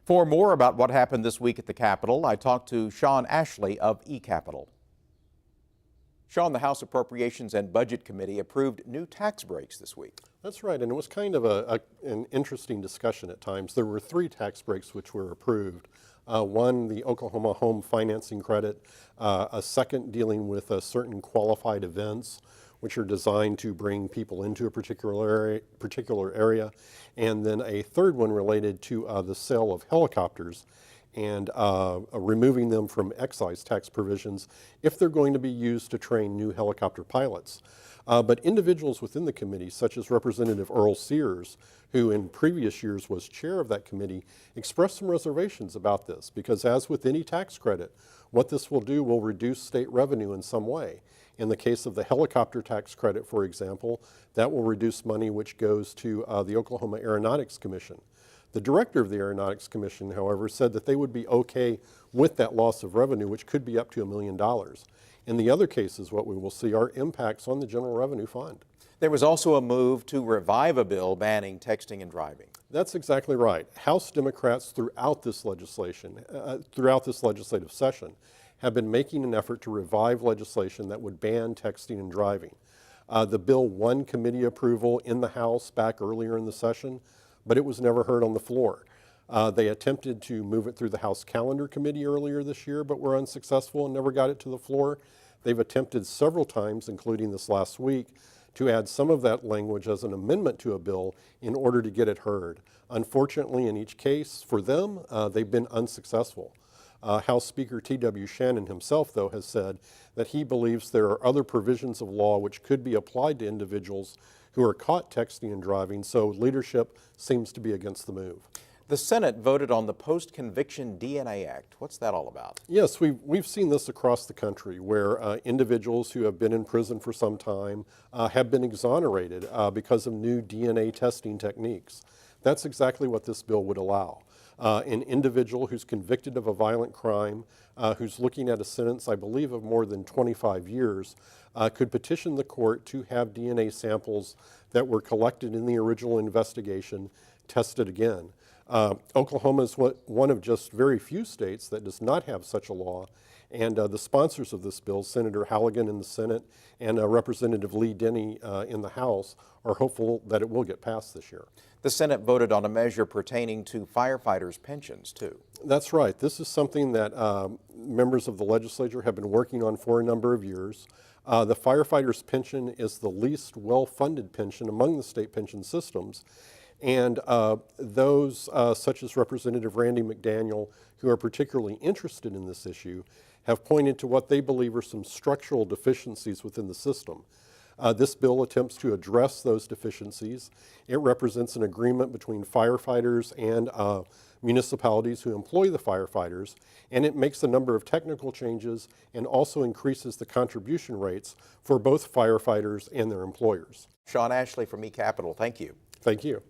For more about what happened this week at the Capitol, I talked to Shawn Ashley of eCapitol. Shawn, the House Appropriations and Budget Committee approved new tax breaks this week. That's right, and it was kind of an interesting discussion at times. There were 3 tax breaks which were approved. One, the Oklahoma Home Financing Credit, a second dealing with certain qualified events which are designed to bring people into a particular area, and then a third one related to the sale of helicopters and removing them from excise tax provisions if they're going to be used to train new helicopter pilots. But individuals within the committee, such as Representative Earl Sears, who in previous years was chair of that committee, expressed some reservations about this because, as with any tax credit, what this will do will reduce state revenue in some way. In the case of the helicopter tax credit, for example, that will reduce money which goes to the Oklahoma Aeronautics Commission. The director of the Aeronautics Commission, however, said that they would be okay with that loss of revenue, which could be up to $1 million. In the other cases, what we will see are impacts on the General Revenue Fund. There was also a move to revive a bill banning texting and driving. That's exactly right. House Democrats throughout this legislative session have been making an effort to revive legislation that would ban texting and driving. The bill won committee approval in the House back earlier in the session, but it was never heard on the floor. They attempted to move it through the House Calendar Committee earlier this year, but were unsuccessful and never got it to the floor. They've attempted several times, including this last week, to add some of that language as an amendment to a bill in order to get it heard. Unfortunately, in each case, for them, they've been unsuccessful. House Speaker T.W. Shannon himself, though, has said that he believes there are other provisions of law which could be applied to individuals who are caught texting and driving, so leadership seems to be against the move. The Senate voted on the Post-Conviction DNA Act. What's that all about? Yes, we've seen this across the country where individuals who have been in prison for some time have been exonerated because of new DNA testing techniques. That's exactly what this bill would allow. An individual who's convicted of a violent crime, who's looking at a sentence, I believe, of more than 25 years, could petition the court to have DNA samples that were collected in the original investigation tested again. Oklahoma is one of just very few states that does not have such a law, and the sponsors of this bill, Senator Halligan in the Senate and Representative Lee Denny in the House, are hopeful that it will get passed this year. The Senate voted on a measure pertaining to firefighters' pensions, too. That's right. This is something that members of the legislature have been working on for a number of years. The firefighter's pension is the least well-funded pension among the state pension systems. And those such as Representative Randy McDaniel, who are particularly interested in this issue, have pointed to what they believe are some structural deficiencies within the system. This bill attempts to address those deficiencies. It represents an agreement between firefighters and municipalities who employ the firefighters, and it makes a number of technical changes and also increases the contribution rates for both firefighters and their employers. Shawn Ashley from eCapitol, thank you. Thank you.